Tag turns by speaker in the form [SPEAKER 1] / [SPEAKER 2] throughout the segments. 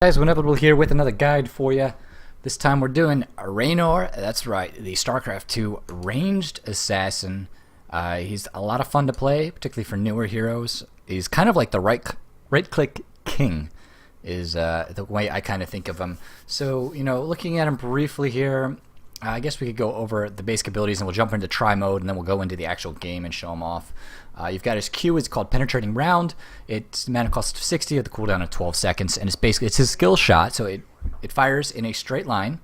[SPEAKER 1] Guys, wInevitable here with another guide for you. This time we're doing Raynor. That's right, the StarCraft 2 ranged assassin. He's a lot of fun to play, particularly for newer heroes. He's kind of like the right-click king, is the way I kind of think of him. So, looking at him briefly here, I guess we could go over the basic abilities and we'll jump into try mode and then we'll go into the actual game and show him off. You've got his Q, it's called Penetrating Round. It's mana cost of 60 with the cooldown of 12 seconds, and it's his skill shot, so it fires in a straight line,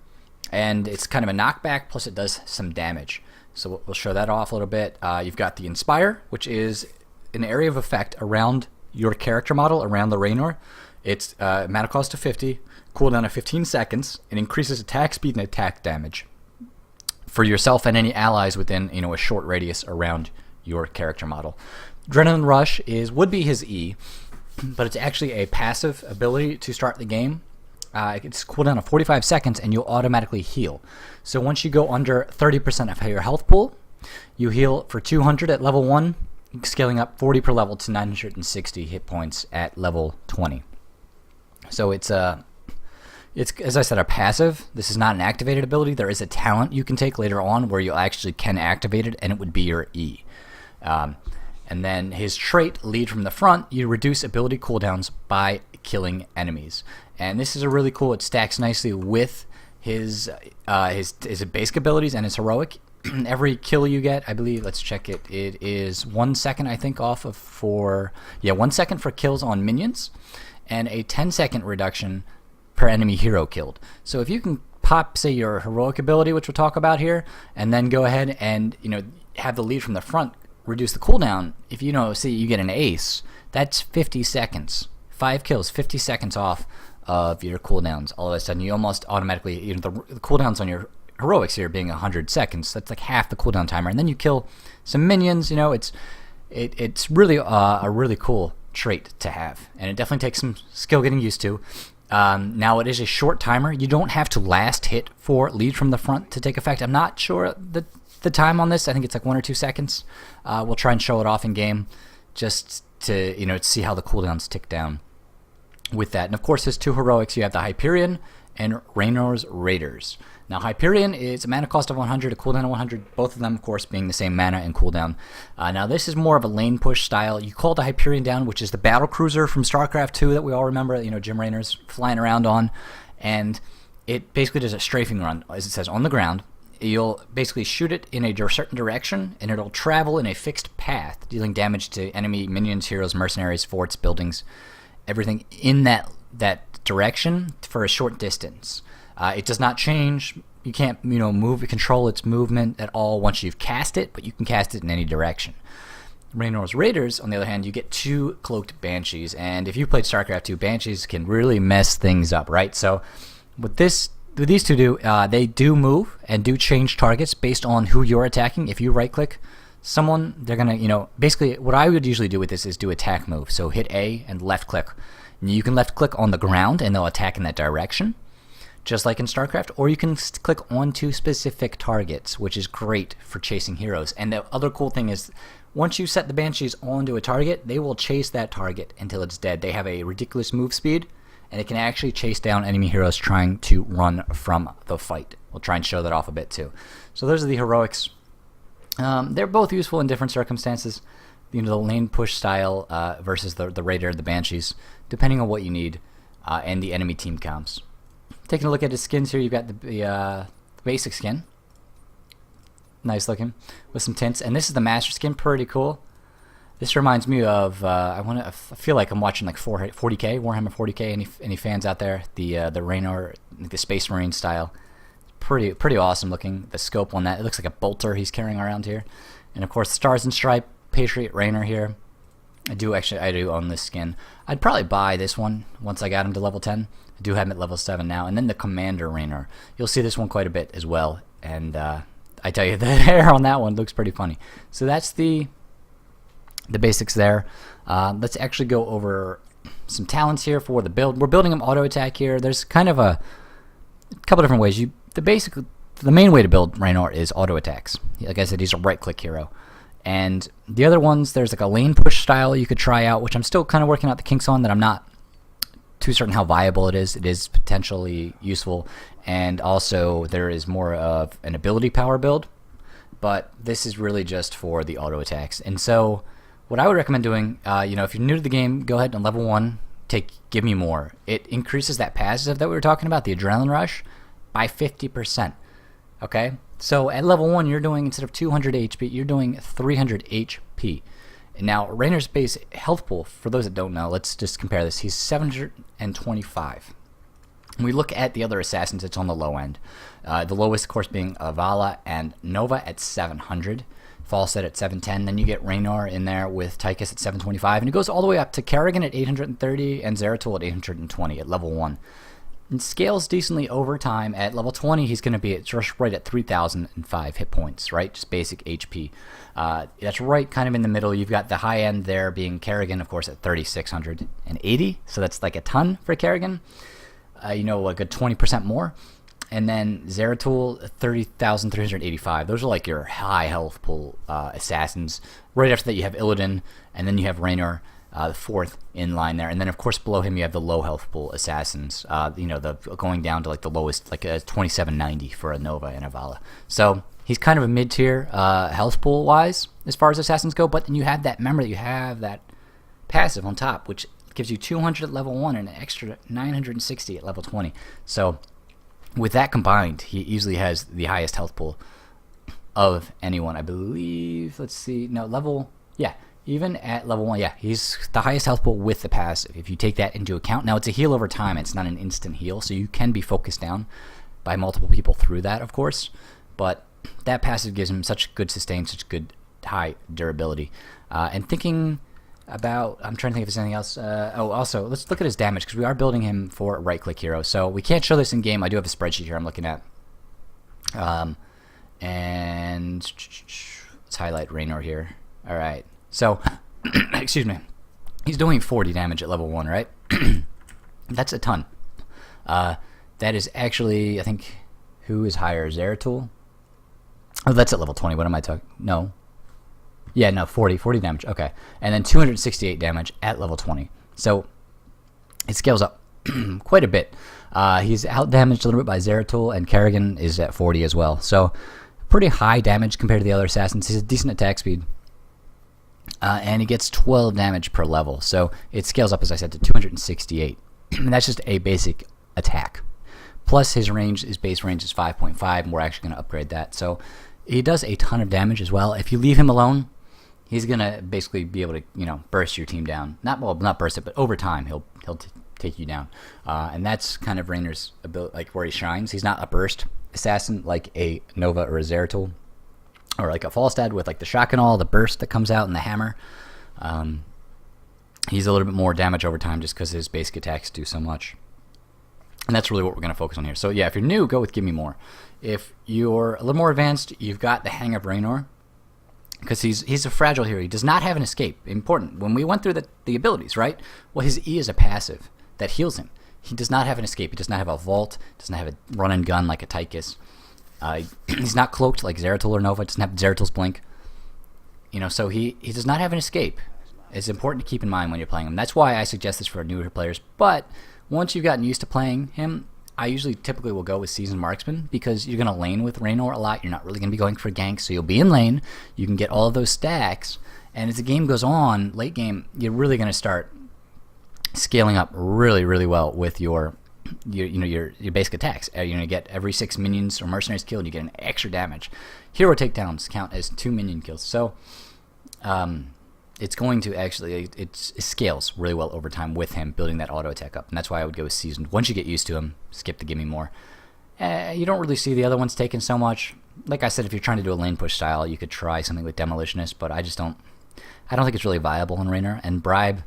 [SPEAKER 1] and it's kind of a knockback, plus it does some damage. So we'll show that off a little bit. You've got the Inspire, which is an area of effect around your character model, around the Raynor. It's mana cost of 50, cooldown of 15 seconds, it increases attack speed and attack damage for yourself and any allies within a short radius around your character model. Adrenaline Rush would be his E, but it's actually a passive ability to start the game. It's cooldown of 45 seconds and you'll automatically heal. So once you go under 30% of your health pool, you heal for 200 at level 1, scaling up 40 per level to 960 hit points at level 20. So it's as I said, a passive. This is not an activated ability. There is a talent you can take later on where you actually can activate it, and it would be your E. And then his trait, Lead from the Front, you reduce ability cooldowns by killing enemies. And this is a really cool. It stacks nicely with his basic abilities and his heroic. Every kill you get, I believe, let's check it. It is 1 second, I think, 1 second for kills on minions, and a 10-second reduction per enemy hero killed. So if you can pop, say, your heroic ability, which we'll talk about here, and then go ahead and have the Lead from the Front reduce the cooldown. If say you get an ace, that's 50 seconds. 5 kills, 50 seconds off of your cooldowns. All of a sudden, you almost automatically, the cooldowns on your heroics here being 100 seconds. That's like half the cooldown timer, and then you kill some minions. It's really a really cool trait to have, and it definitely takes some skill getting used to. Now it is a short timer. You don't have to last hit for Lead from the Front to take effect. I'm not sure the time on this. I think it's like 1 or 2 seconds. We'll try and show it off in game just to see how the cooldowns tick down with that. And of course, his 2 heroics, you have the Hyperion and Raynor's Raiders. Now Hyperion is a mana cost of 100, a cooldown of 100, both of them of course being the same mana and cooldown. Now this is more of a lane push style. You call the Hyperion down, which is the battle cruiser from StarCraft 2 that we all remember, Jim Raynor's flying around on, and it basically does a strafing run, as it says, on the ground. You'll basically shoot it in a certain direction, and it'll travel in a fixed path, dealing damage to enemy minions, heroes, mercenaries, forts, buildings, everything in that direction for a short distance. It does not change. You can't, control its movement at all once you've cast it, but you can cast it in any direction. Raynor's Raiders, on the other hand, you get 2 cloaked Banshees, and if you played StarCraft 2, Banshees can really mess things up, right? So what these two do, they do move and do change targets based on who you're attacking. If you right-click someone, they're gonna, basically what I would usually do with this is do attack move. So hit A and left-click. You can left-click on the ground and they'll attack in that direction, just like in StarCraft, or you can click onto specific targets, which is great for chasing heroes. And the other cool thing is, once you set the Banshees onto a target, they will chase that target until it's dead. They have a ridiculous move speed, and it can actually chase down enemy heroes trying to run from the fight. We'll try and show that off a bit too. So those are the heroics. They're both useful in different circumstances. The lane push style versus the Raider, the Banshees, depending on what you need, and the enemy team comps. Taking a look at his skins here, you've got the basic skin. Nice looking, with some tints. And this is the master skin, pretty cool. This reminds me of, I feel like I'm watching like 40K, Warhammer 40K. Any fans out there? The Raynor, the Space Marine style. Pretty awesome looking. The scope on that, it looks like a bolter he's carrying around here. And of course, Stars and Stripe, Patriot Raynor here. I do own this skin. I'd probably buy this one once I got him to level 10. I do have him at level 7 now. And then the Commander Raynor. You'll see this one quite a bit as well. And I tell you, the hair on that one looks pretty funny. So that's the basics there. Let's actually go over some talents here for the build. We're building him auto attack here. There's kind of a couple different ways. The main way to build Raynor is auto attacks. Like I said, he's a right click hero. And the other ones, there's like a lane push style you could try out, which I'm still kind of working out the kinks on, that I'm not too certain how viable it is. It is potentially useful, and also there is more of an ability power build, but this is really just for the auto attacks. And so what I would recommend doing, if you're new to the game, go ahead and level 1, take Give Me More. It increases that passive that we were talking about, the Adrenaline Rush, by 50%. Okay? So at level 1, you're doing, instead of 200 HP, you're doing 300 HP. Now, Raynor's base health pool, for those that don't know, let's just compare this. He's 725. When we look at the other assassins, it's on the low end. The lowest, of course, being Avala and Nova at 700. Falset at 710. Then you get Raynor in there with Tychus at 725. And it goes all the way up to Kerrigan at 830 and Zeratul at 820 at level 1. And scales decently over time. At level 20, he's going to be just right at 3,005 hit points, right? Just basic HP. That's right kind of in the middle. You've got the high end there being Kerrigan, of course, at 3,680. So that's like a ton for Kerrigan. Like a 20% more. And then Zeratul, 30,385. Those are like your high health pool assassins. Right after that, you have Illidan, and then you have Raynor, the fourth in line there. And then, of course, below him, you have the low health pool assassins. The going down to like the lowest, like a 2790 for a Nova and a Vala. So he's kind of a mid-tier health pool wise as far as assassins go. But then you have that. Remember that you have that passive on top, which gives you 200 at level 1 and an extra 960 at level 20. So with that combined, he easily has the highest health pool of anyone, I believe. Let's see. No, even at level 1, he's the highest health pool with the passive. If you take that into account. Now, it's a heal over time. It's not an instant heal, so you can be focused down by multiple people through that, of course. But that passive gives him such good sustain, such good high durability. And thinking about, I'm trying to think if there's anything else. Also, let's look at his damage, because we are building him for right-click hero. So we can't show this in game. I do have a spreadsheet here I'm looking at. And let's highlight Raynor here. All right. So, excuse me. He's doing 40 damage at level 1, right? That's a ton. That is actually, I think, who is higher? Zeratul? Oh, that's at level 20. What am I talking? No. Yeah, no, 40 damage. Okay. And then 268 damage at level 20. So it scales up quite a bit. He's out damaged a little bit by Zeratul, and Kerrigan is at 40 as well. So pretty high damage compared to the other assassins. He has a decent attack speed. And he gets 12 damage per level. So it scales up, as I said, to 268. And that's just a basic attack. Plus his base range is 5.5, and we're actually going to upgrade that. So he does a ton of damage as well. If you leave him alone, he's going to basically be able to, burst your team down. Not burst it, but over time he'll take you down. And that's kind of Raynor's ability, like where he shines. He's not a burst assassin like a Nova or a Zeratul, or like a Falstad with like the shock and all, the burst that comes out and the hammer. He's a little bit more damage over time just because his basic attacks do so much. And that's really what we're going to focus on here. So yeah, if you're new, go with Give Me More. If you're a little more advanced, you've got the hang of Raynor, because he's a fragile hero. He does not have an escape. Important. When we went through the abilities, right? Well, his E is a passive that heals him. He does not have an escape. He does not have a vault. Does not have a run and gun like a Tychus. He's not cloaked like Zeratul or Nova. Doesn't have Zeratul's blink. So he does not have an escape. It's important to keep in mind when you're playing him. That's why I suggest this for newer players. But once you've gotten used to playing him, I typically will go with Seasoned Marksman, because you're going to lane with Raynor a lot. You're not really going to be going for ganks, so you'll be in lane. You can get all of those stacks, and as the game goes on, late game, you're really going to start scaling up really, really well with your basic attacks. You're going to get every 6 minions or mercenaries killed, you get an extra damage. Hero takedowns count as 2 minion kills. So it's going to actually, it scales really well over time with him building that auto attack up. And that's why I would go with Seasoned. Once you get used to him, skip the Give Me More. You don't really see the other ones taken so much. Like I said, if you're trying to do a lane push style, you could try something with Demolitionist, but I don't think it's really viable in Raynor. And Bribe,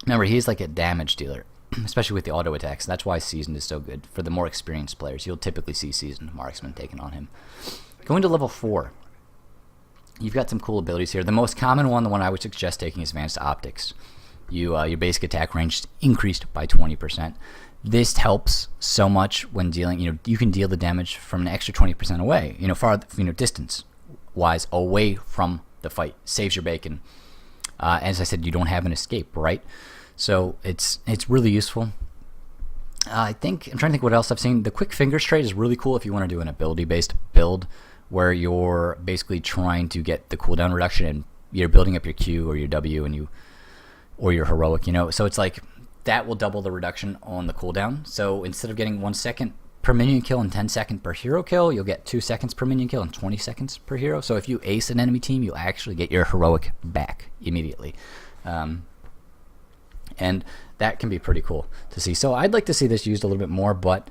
[SPEAKER 1] remember, he's like a damage dealer, especially with the auto attacks. That's why Seasoned is so good. For the more experienced players, you'll typically see Seasoned Marksman taken on him. Going to level 4. You've got some cool abilities here. The most common one, the one I would suggest taking, is Advanced Optics. Your basic attack range is increased by 20%. This helps so much when dealing, you can deal the damage from an extra 20% away, distance-wise, away from the fight. Saves your bacon. As I said, you don't have an escape, right? So it's really useful. I think I'm trying to think what else I've seen. The quick fingers trade is really cool if you want to do an ability-based build where you're basically trying to get the cooldown reduction and you're building up your Q or your W and or your heroic, So it's like that will double the reduction on the cooldown. So instead of getting 1 second per minion kill and 10 seconds per hero kill, you'll get 2 seconds per minion kill and 20 seconds per hero. So if you ace an enemy team, you'll actually get your heroic back immediately. And that can be pretty cool to see. So I'd like to see this used a little bit more, but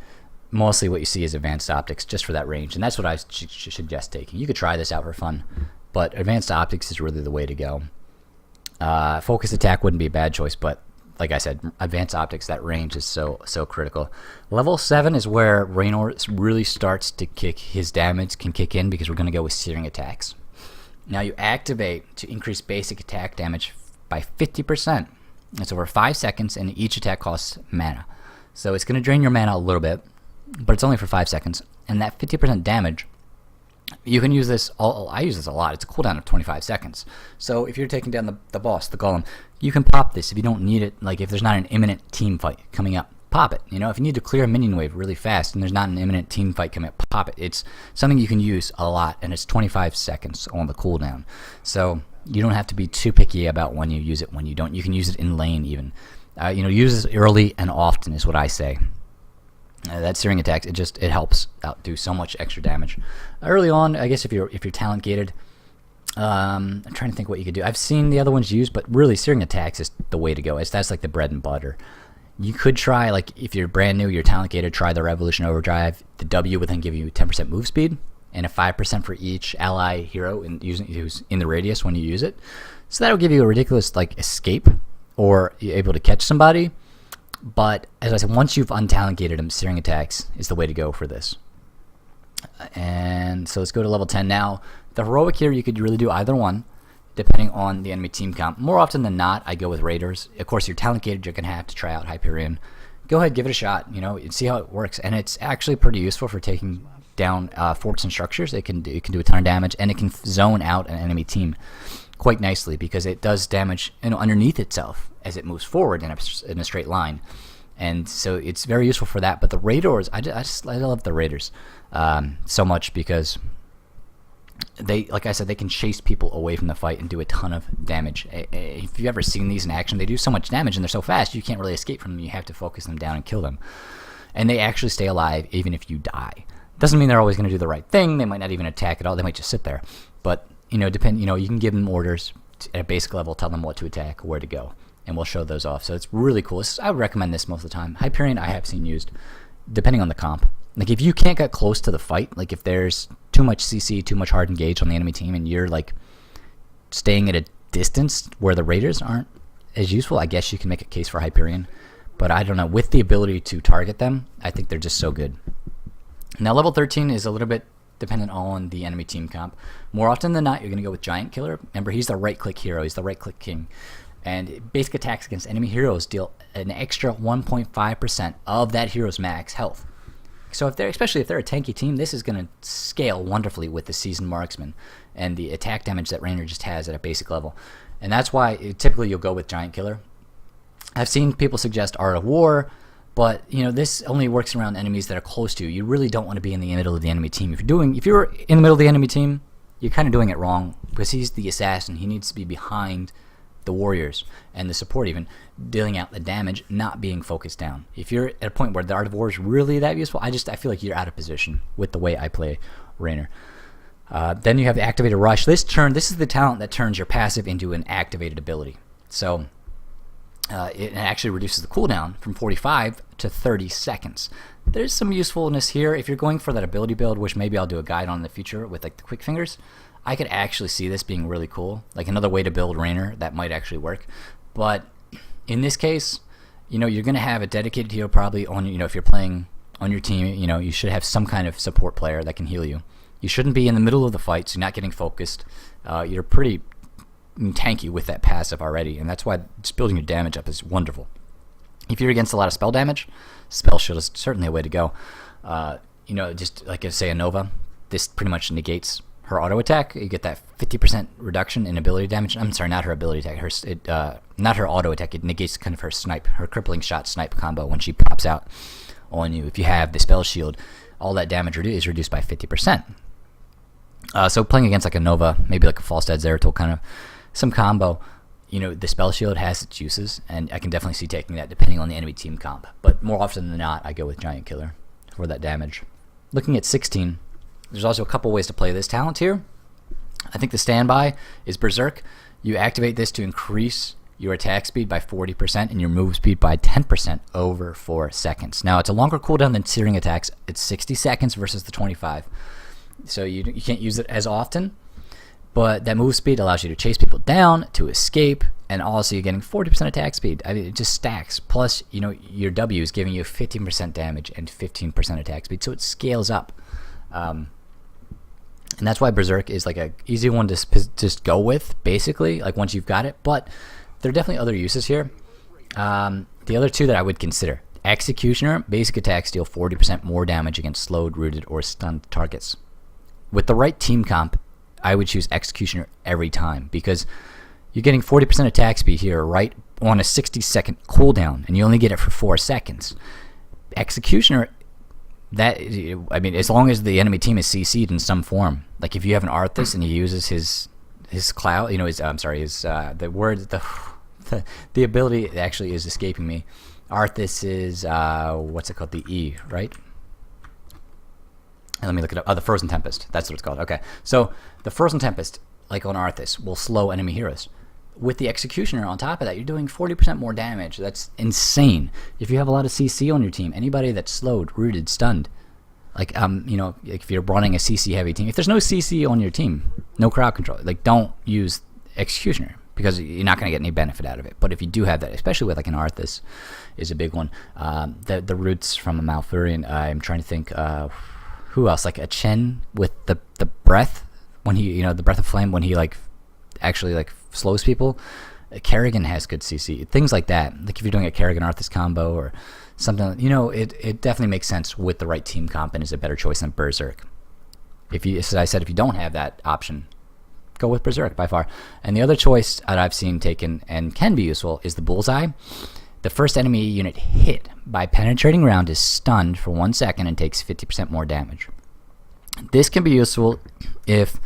[SPEAKER 1] mostly what you see is advanced optics just for that range. And that's what I suggest taking. You could try this out for fun, but advanced optics is really the way to go. Focus attack wouldn't be a bad choice, but like I said, advanced optics, that range is so critical. Level 7 is where Raynor really starts to his damage can kick in, because we're going to go with Searing Attacks. Now you activate to increase basic attack damage by 50%. It's over 5 seconds, and each attack costs mana. So it's going to drain your mana a little bit, but it's only for 5 seconds. And that 50% damage, you can use this, I use this a lot. It's a cooldown of 25 seconds. So if you're taking down the boss, the golem, you can pop this if you don't need it. Like if there's not an imminent team fight coming up, pop it. If you need to clear a minion wave really fast and there's not an imminent team fight coming up, pop it. It's something you can use a lot, and it's 25 seconds on the cooldown. So you don't have to be too picky about when you use it, when you don't. You can use it in lane even. Use this early and often is what I say. That Searing Attacks, it helps out do so much extra damage. Early on, I guess if you're talent gated, I'm trying to think what you could do. I've seen the other ones used, but really Searing Attacks is the way to go. That's like the bread and butter. You could try, like if you're brand new, you're talent gated, try the Revolution Overdrive. The W would then give you 10% move speed and a 5% for each ally hero who's in the radius when you use it. So that'll give you a ridiculous like escape, or you're able to catch somebody. But as I said, once you've untalent gated them, Searing Attacks is the way to go for this. And so let's go to level 10 now. The heroic here, you could really do either one, depending on the enemy team comp. More often than not, I go with raiders. Of course, you're talent gated, you're gonna have to try out Hyperion. Go ahead, give it a shot, and see how it works. And it's actually pretty useful for taking down forts and structures. It can do a ton of damage, and it can zone out an enemy team quite nicely, because it does damage underneath itself as it moves forward in a straight line. And so it's very useful for that. But the raiders, I love the raiders so much, because they, like I said, they can chase people away from the fight and do a ton of damage. If you've ever seen these in action, they do so much damage and they're so fast you can't really escape from them. You have to focus them down and kill them. And they actually stay alive even if you die. Doesn't mean they're always going to do the right thing. They might not even attack at all. They might just sit there. But you can give them orders at a basic level, tell them what to attack, where to go, and we'll show those off. So it's really cool. I would recommend this most of the time. Hyperion I have seen used, depending on the comp. Like if you can't get close to the fight, like if there's too much CC, too much hard engage on the enemy team, and you're like staying at a distance where the raiders aren't as useful, I guess you can make a case for Hyperion. But I don't know, with the ability to target them, I think they're just so good. Now level 13 is a little bit dependent on the enemy team comp. More often than not, you're going to go with Giant Killer. Remember, he's the right-click hero. He's the right-click king. And basic attacks against enemy heroes deal an extra 1.5% of that hero's max health. So especially if they're a tanky team, this is going to scale wonderfully with the seasoned Marksman and the attack damage that Raynor just has at a basic level. And that's why typically you'll go with Giant Killer. I've seen people suggest Art of War, but this only works around enemies that are close to you. You really don't want to be in the middle of the enemy team. If you're in the middle of the enemy team, you're kind of doing it wrong, because he's the assassin. He needs to be behind the warriors and the support, even dealing out the damage, not being focused down. If you're at a point where the Art of War is really that useful, I feel like you're out of position with the way I play Raynor. Then you have the Activated Rush. This is the talent that turns your passive into an activated ability. So it actually reduces the cooldown from 45 to 30 seconds. There's some usefulness here. If you're going for that ability build, which maybe I'll do a guide on in the future with like the quick fingers, I could actually see this being really cool. Like another way to build Raynor that might actually work. But in this case, you're going to have a dedicated hero probably on, if you're playing on your team, you should have some kind of support player that can heal you. You shouldn't be in the middle of the fight, so you're not getting focused. You're pretty tanky with that passive already, and that's why just building your damage up is wonderful. If you're against a lot of spell damage, Spell Shield is certainly a way to go. Just like I say, a Nova, this pretty much negates her auto attack. You get that 50% reduction in ability damage. I'm sorry, not her ability attack. Not her auto attack. It negates kind of her snipe, her crippling shot snipe combo when she pops out on you. If you have the spell shield, all that damage is reduced by 50%. So playing against like a Nova, maybe like a Falstad Zeratul kind of some combo, the spell shield has its uses, and I can definitely see taking that depending on the enemy team comp. But more often than not, I go with Giant Killer for that damage. Looking at 16, there's also a couple ways to play this talent here. I think the standby is Berserk. You activate this to increase your attack speed by 40% and your move speed by 10% over 4 seconds. Now, it's a longer cooldown than Searing Attacks. It's 60 seconds versus the 25. So you can't use it as often, but that move speed allows you to chase people down, to escape, and also you're getting 40% attack speed. I mean, it just stacks. Plus, your W is giving you 15% damage and 15% attack speed, so it scales up. And that's why Berserk is like a easy one to just go with, basically, like once you've got it. But there are definitely other uses here. The other two that I would consider: Executioner, basic attacks deal 40% more damage against slowed, rooted, or stunned targets. With the right team comp, I would choose Executioner every time, because you're getting 40% attack speed here right on a 60-second cooldown, and you only get it for 4 seconds. Executioner, as long as the enemy team is CC'd in some form, like if you have an Arthas and he uses his cloud, the ability actually is escaping me. Arthas is what's it called? The E, right? Let me look it up. Oh, the Frozen Tempest. That's what it's called. Okay. So the Frozen Tempest, like on Arthas, will slow enemy heroes. With the Executioner on top of that, you're doing 40% more damage. That's insane. If you have a lot of CC on your team, anybody that's slowed, rooted, stunned, like if you're running a CC heavy team, if there's no CC on your team, no crowd control, like don't use Executioner, because you're not going to get any benefit out of it. But if you do have that, especially with like an Arthas, is a big one. The roots from a Malfurion, I'm trying to think. Who else? Like a Chen with the breath, when he, the breath of flame, when he actually slows people. Kerrigan has good CC. Things like that. Like if you're doing a Kerrigan Arthas combo or something, it definitely makes sense with the right team comp and is a better choice than Berserk. As I said, if you don't have that option, go with Berserk by far. And the other choice that I've seen taken and can be useful is the Bullseye. The first enemy unit hit by penetrating round is stunned for 1 second and takes 50% more damage. This can be useful if,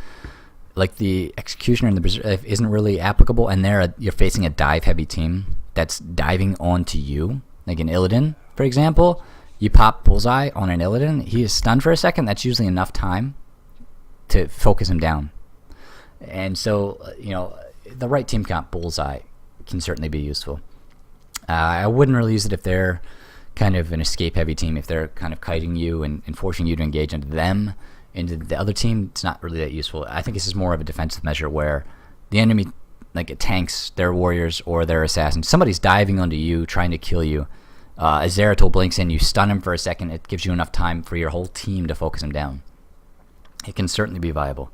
[SPEAKER 1] like, the Executioner and the Berserk isn't really applicable, and you're facing a dive-heavy team that's diving onto you. Like in Illidan, for example, you pop Bullseye on an Illidan, he is stunned for a second. That's usually enough time to focus him down. And so, the right team comp Bullseye can certainly be useful. I wouldn't really use it if they're kind of an escape-heavy team. If they're kind of kiting you and forcing you to engage into them, into the other team, it's not really that useful. I think this is more of a defensive measure where the enemy, like it tanks their warriors or their assassins. Somebody's diving onto you, trying to kill you. A Zeratul blinks in, you stun him for a second. It gives you enough time for your whole team to focus him down. It can certainly be viable.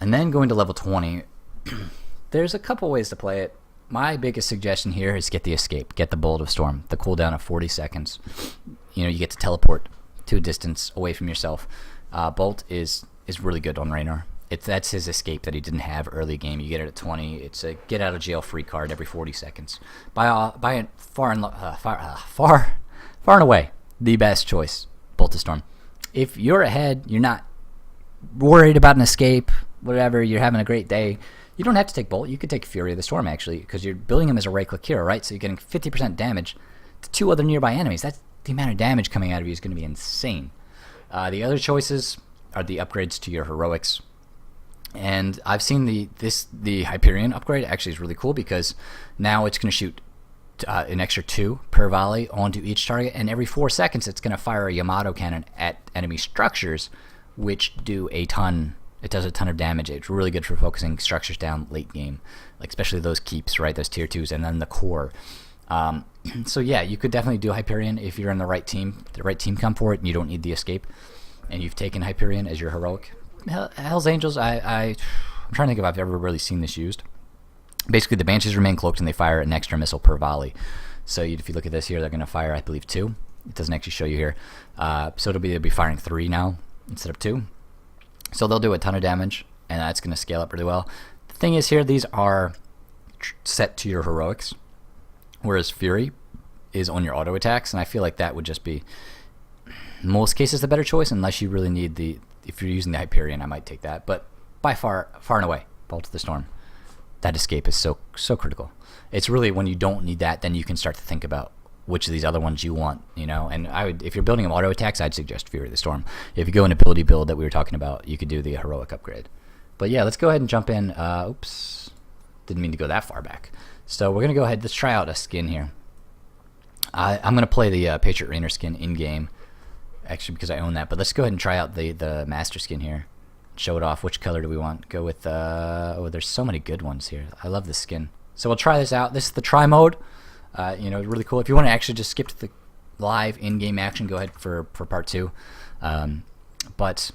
[SPEAKER 1] And then going to level 20, there's a couple ways to play it. My biggest suggestion here is get the escape, get the Bolt of Storm, the cooldown of 40 seconds. You get to teleport to a distance away from yourself. Bolt is really good on Raynor. That's his escape that he didn't have early game. You get it at 20. It's a get out of jail free card every 40 seconds. By far and away the best choice, Bolt of Storm. If you're ahead, you're not worried about an escape, whatever. You're having a great day. You don't have to take Bolt. You could take Fury of the Storm, actually, because you're building him as a right-click hero, right? So you're getting 50% damage to 2 other nearby enemies. That's the amount of damage coming out of you is going to be insane. The other choices are the upgrades to your heroics. And I've seen the Hyperion upgrade actually is really cool, because now it's going to shoot an extra 2 per volley onto each target, and every 4 seconds it's going to fire a Yamato cannon at enemy structures, which do a ton. It does a ton of damage. It's really good for focusing structures down late game, like especially those keeps, right? Those tier 2s, and then the core. So yeah, you could definitely do Hyperion if you're in the right team come for it, and you don't need the escape, and you've taken Hyperion as your heroic. Hell's Angels, I'm trying to think if I've ever really seen this used. Basically, the Banshees remain cloaked, and they fire an extra missile per volley. So if you look at this here, they're going to fire, I believe, 2. It doesn't actually show you here. So they'll be firing 3 now instead of 2. So they'll do a ton of damage, and that's going to scale up really well. The thing is here, these are set to your heroics, whereas Fury is on your auto attacks, and I feel like that would just be, in most cases, the better choice, unless you really need the, if you're using the Hyperion, I might take that. But by far and away, Bolt of the Storm, that escape is so critical. It's really when you don't need that, then you can start to think about which of these other ones you want, you know. And I would, if you're building auto attacks, I'd suggest Fury of the Storm. If you go an ability build that we were talking about, you could do the heroic upgrade. But yeah, let's go ahead and jump in. Oops, didn't mean to go that far back. So we're gonna go ahead. Let's try out a skin here. I'm gonna play the Patriot Raynor skin in game, actually, because I own that. But let's go ahead and try out the master skin here. Show it off. Which color do we want? Go with oh, there's so many good ones here. I love this skin. So we'll try this out. This is the try mode. You know, really cool. If you want to actually just skip to the live in-game action, go ahead for part 2. But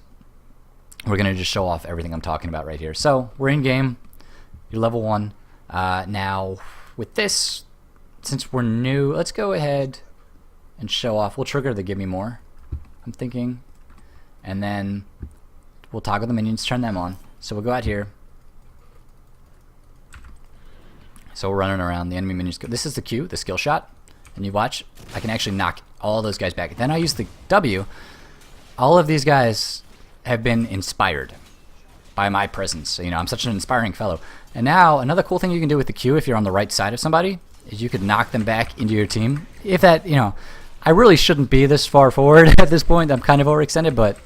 [SPEAKER 1] we're going to just show off everything I'm talking about right here. So we're in game. You're level 1. Now, with this, since we're new, let's go ahead and show off. We'll trigger the give me more, I'm thinking. And then we'll toggle the minions, turn them on. So we'll go out here. So we're running around, the enemy minions go. This is the Q, the skill shot. And you watch, I can actually knock all those guys back. Then I use the W. All of these guys have been inspired by my presence. So, you know, I'm such an inspiring fellow. And now, another cool thing you can do with the Q if you're on the right side of somebody is you could knock them back into your team. If that, you know, I really shouldn't be this far forward at this point. I'm kind of overextended, but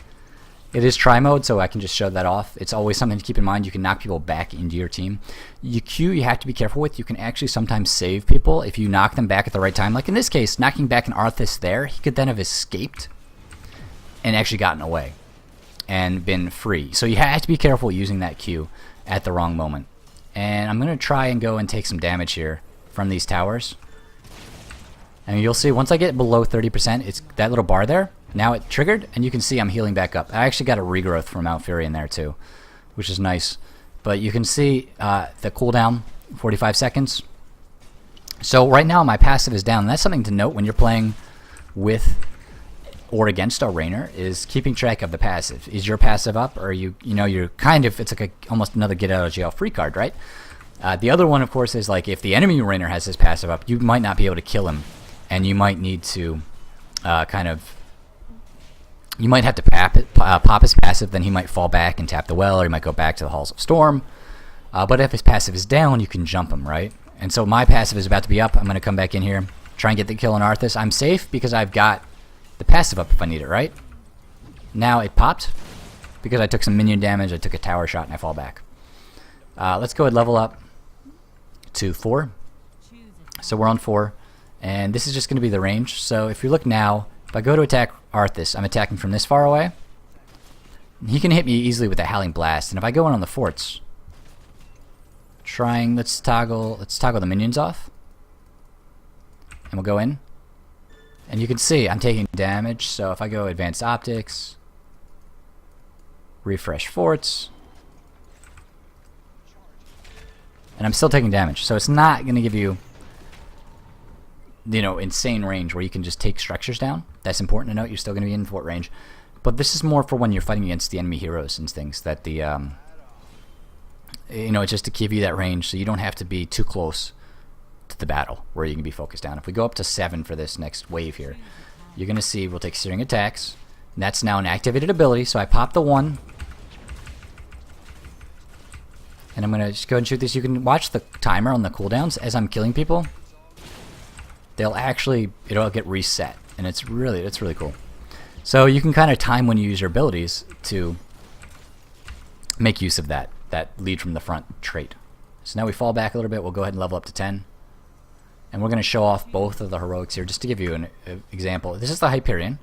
[SPEAKER 1] it is try mode, so I can just show that off. It's always something to keep in mind. You can knock people back into your team. You Q, you have to be careful with. You can actually sometimes save people if you knock them back at the right time. Like in this case, knocking back an Arthas there, he could then have escaped and actually gotten away and been free. So you have to be careful using that Q at the wrong moment. And I'm going to try and go and take some damage here from these towers. And you'll see once I get below 30%, it's that little bar there. Now it triggered, and you can see I'm healing back up. I actually got a regrowth from Mount Fury in there too, which is nice. But you can see the cooldown, 45 seconds. So right now my passive is down. And that's something to note when you're playing with or against a Raynor, is keeping track of the passive. Is your passive up, or you know, you're kind of, it's like almost another get out of jail free card, right? The other one, of course, is like if the enemy Raynor has his passive up, you might not be able to kill him, and you might need to you might have to pop his passive, then he might fall back and tap the well, or he might go back to the Halls of Storm. But if his passive is down, you can jump him, right? And so my passive is about to be up. I'm going to come back in here, try and get the kill on Arthas. I'm safe because I've got the passive up if I need it, right? Now it popped because I took some minion damage, I took a tower shot, and I fall back. Let's go ahead and level up to 4. So we're on 4, and this is just going to be the range. So if you look now, if I go to attack Arthas, I'm attacking from this far away. He can hit me easily with a Howling Blast, and if I go in on the forts, let's toggle the minions off, and we'll go in. And you can see I'm taking damage, so if I go Advanced Optics, refresh forts, and I'm still taking damage. So it's not going to give you, you know, insane range where you can just take structures down. That's important to note. You're still going to be in fort range. But this is more for when you're fighting against the enemy heroes and things, that the, you know, it's just to give you that range so you don't have to be too close to the battle where you can be focused down. If we go up to 7 for this next wave here, you're going to see we'll take Searing Attacks. And that's now an activated ability, so I pop the 1. And I'm going to just go and shoot this. You can watch the timer on the cooldowns as I'm killing people. They'll actually, it'll get reset, and it's really cool. So you can kind of time when you use your abilities to make use of that lead from the front trait. So now we fall back a little bit. We'll go ahead and level up to 10. And we're going to show off both of the heroics here just to give you an example. This is the Hyperion.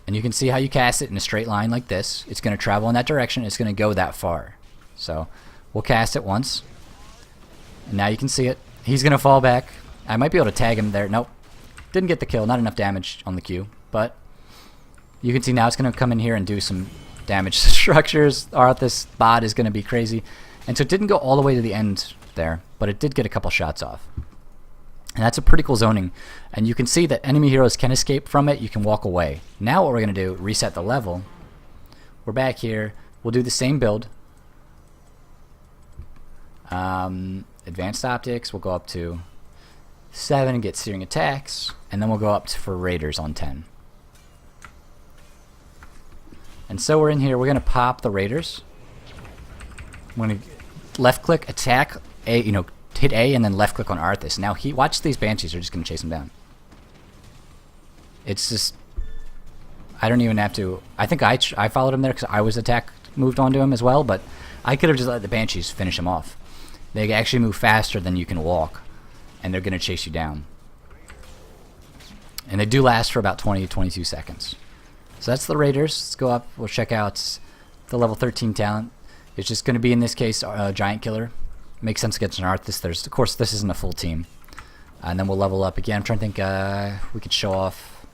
[SPEAKER 1] And you can see how you cast it in a straight line like this. It's going to travel in that direction. It's going to go that far. So we'll cast it once. And now you can see it. He's going to fall back. I might be able to tag him there. Nope. Didn't get the kill. Not enough damage on the Q. But you can see now it's going to come in here and do some damage to structures. Arthas bot is going to be crazy. And so it didn't go all the way to the end there, but it did get a couple shots off. And that's a pretty cool zoning. And you can see that enemy heroes can escape from it. You can walk away. Now what we're going to do, reset the level. We're back here. we'll do the same build. Advanced optics, we'll go up to 7 and get Searing Attacks, and then we'll go up for Raiders on 10. And so we're in here, we're going to pop the Raiders. I'm going to left click, attack, A, hit A, and then left click on Arthas. Now, watch these Banshees are just going to chase him down. It's just, I don't even have to, I think I followed him there because I was moved onto him as well, but I could have just let the Banshees finish him off. They actually move faster than you can walk, and they're going to chase you down. And they do last for about 20-22 seconds. So that's the Raiders. Let's go up. We'll check out the level 13 talent. It's just going to be, in this case, a Giant Killer. Makes sense against an Arthas. Of course, this isn't a full team. And then we'll level up again. I'm trying to think we could show off.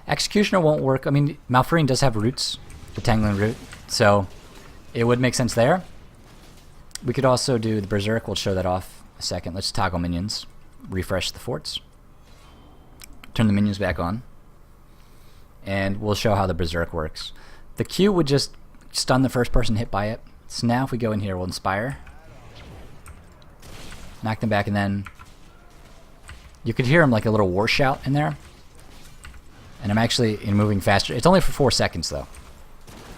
[SPEAKER 1] Executioner won't work. I mean, Malfurion does have roots, the Tangling Root, so it would make sense there. We could also do the Berserk. We'll show that off a second. Let's toggle minions. Refresh the forts. Turn the minions back on. And we'll show how the Berserk works. The Q would just stun the first person hit by it. So now if we go in here, we'll Inspire. Knock them back, and then you could hear him like a little war shout in there. And I'm actually moving faster. It's only for 4 seconds, though.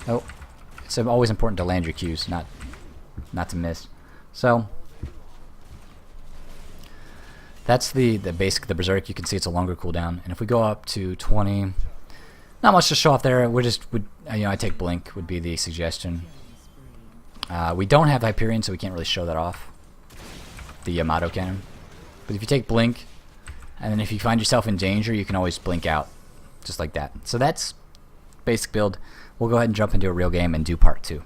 [SPEAKER 1] Oh, it's always important to land your Qs, not to miss. So that's the basic, the Berserk. You can see it's a longer cooldown. And if we go up to 20, not much to show off there. I take Blink would be the suggestion. We don't have Hyperion, so we can't really show that off. The Yamato cannon. But if you take Blink, and then if you find yourself in danger, you can always blink out. Just like that. So that's basic build. We'll go ahead and jump into a real game and do part 2.